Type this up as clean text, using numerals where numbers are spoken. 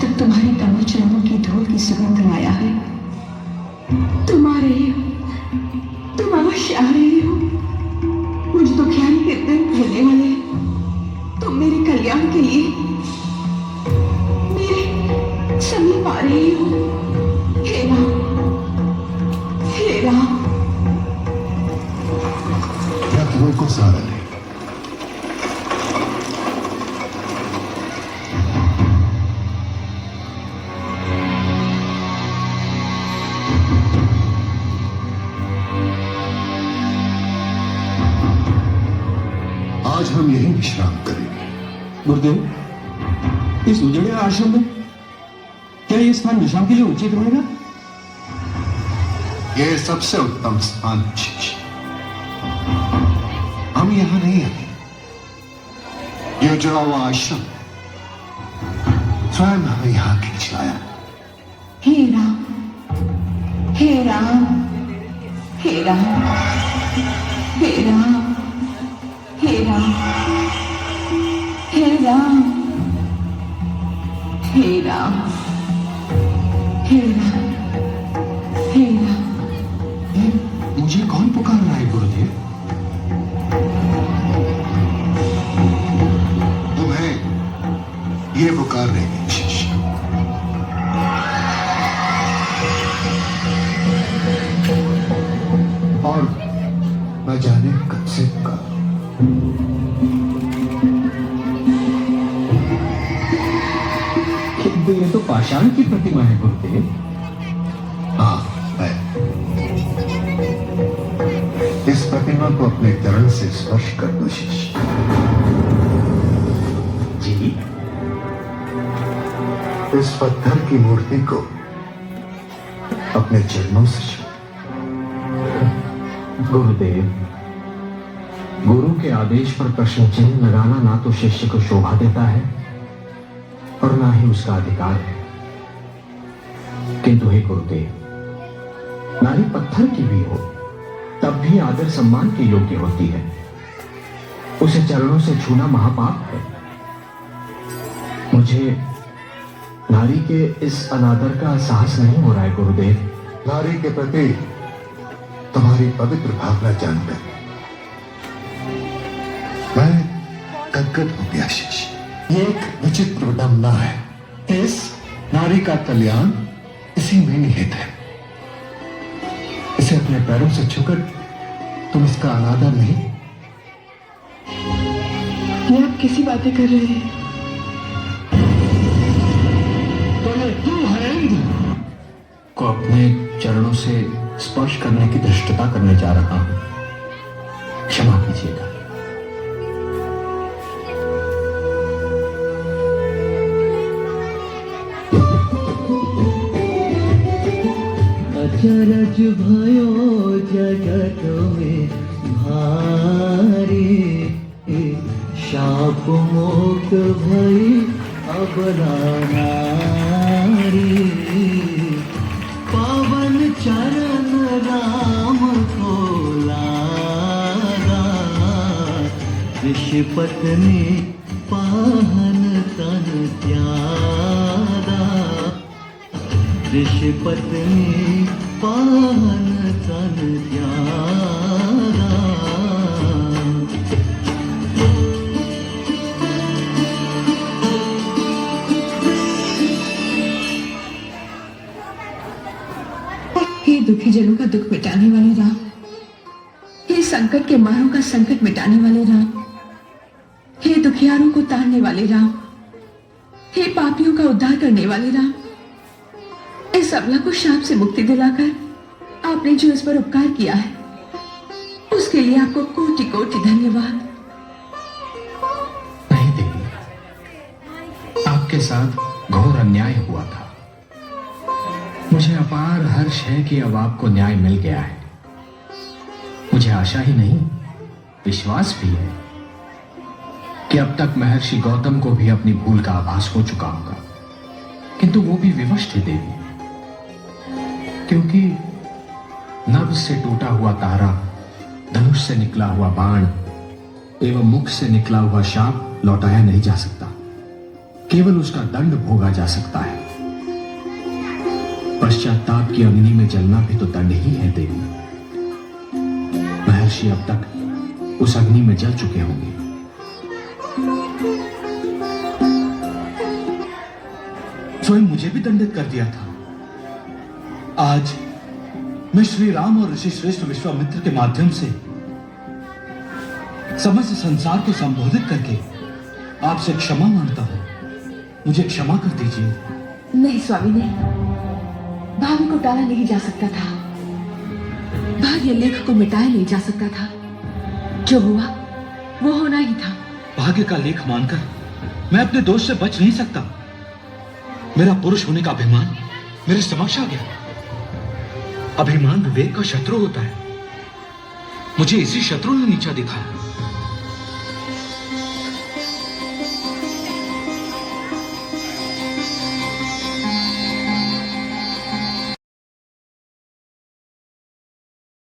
तक तुम्हारी तनु चरणों की धूल की सुगंध आया है। तुम आ रही हो, तुम अवश्य आ रही हो। मुझ दुखियारी के दिन रहने वाले तुम मेरे कल्याण के लिए मेरे समीप आ रही हो। हे राम, हे राम। क्या तुम्हें कुछ सारा नहीं? आज हम यहीं विश्राम करेंगे। गुरुदेव, इस उजड़े आश्रम में क्या ये स्थान विश्राम के लिए उचित रहेगा? यह सबसे उत्तम स्थान है शिष्य। हम यहां नहीं आए। यह उजड़ा हुआ आश्रम स्वयं हमें यहां खींच लाया। हे राम, हे राम, हे राम, हे राम, हे राम, हे राम, हे राम, हे राम, हे राम। मुझे कौन पुकार रहा है गुरुदेव? तुम्हें ये पुकार रहे हैं शिष्य। और न जाने कब से कब। किंतु ये तो पाषाण की प्रतिमा है गुरुदेव। हाँ, है। इस प्रतिमा को अपने चरण से स्पर्श कर दो शिष्य। जी, इस पत्थर की मूर्ति को अपने चरणों से छू। गुरुदेव, गुरु के आदेश पर प्रश्न चिन्ह लगाना ना तो शिष्य को शोभा देता है और ना ही उसका अधिकार है। किंतु हे गुरुदेव, नारी पत्थर की भी हो तब भी आदर सम्मान के योग्य होती है। उसे चरणों से छूना महापाप है। मुझे नारी के इस अनादर का साहस नहीं हो रहा है गुरुदेव। नारी के प्रति तुम्हारी पवित्र भावना जानकर मैं गदगद हो गया शिष्य। ये एक विचित्र विडंबना है। इस नारी का कल्याण इसी में निहित है। इसे अपने पैरों से छूकर तुम इसका अनादर नहीं। ये आप किसी बातें कर रहे हैं? तो ये तू हरेंद्र को अपने चरणों से स्पर्श करने की धृष्टता करने जा रहा हूं। क्षमा कीजिएगा। अचरज भयो जगत में भारी, शाप मुक्त भई अबला नारी। पवन चरण राम को लागा, ऋषि पत्नी पाहन तन त्यागा। ऋषि पत्नी पाहन तन त्यागा। हे दुखी जनों का दुख मिटाने वाले राम, हे संकट के मारों का संकट मिटाने वाले राम, हे दुखियारों को तारने वाले राम, हे पापियों का उद्धार करने वाले राम, इस अबला को शाप से मुक्ति दिलाकर आपने जो इस पर उपकार किया है उसके लिए आपको कोटि कोटि धन्यवाद। नहीं देवी, आपके साथ घोर अन्याय हुआ था। मुझे अपार हर्ष है कि अब आपको न्याय मिल गया है। मुझे आशा ही नहीं, विश्वास भी है कि अब तक महर्षि गौतम को भी अपनी भूल का आभास हो चुका होगा, किंतु वो भी विवश थे देवी, क्योंकि नभ से टूटा हुआ तारा, धनुष से निकला हुआ बाण एवं मुख से निकला हुआ शाप लौटाया नहीं जा सकता। केवल उसका दंड भोगा जा सकता है। पश्चाताप की अग्नि में जलना भी तो दंड ही है देवी। महर्षि अब तक उस अग्नि में जल चुके होंगे। स्वयं मुझे भी दंडित कर दिया था। आज मैं श्री राम और ऋषि श्रेष्ठ विश्वामित्र के माध्यम से समस्त संसार को संबोधित करके आपसे क्षमा मांगता हूं। मुझे क्षमा कर दीजिए। नहीं स्वामी, नहीं। भावी को टाला नहीं जा सकता था, भाग्य लेख को मिटाया नहीं जा सकता था। जो हुआ वो होना ही था। भाग्य का लेख मानकर मैं अपने दोष से बच नहीं सकता। मेरा पुरुष होने का अभिमान मेरे समक्ष आ गया। अभिमान विवेक का शत्रु होता है। मुझे इसी शत्रु ने नीचा दिखाया।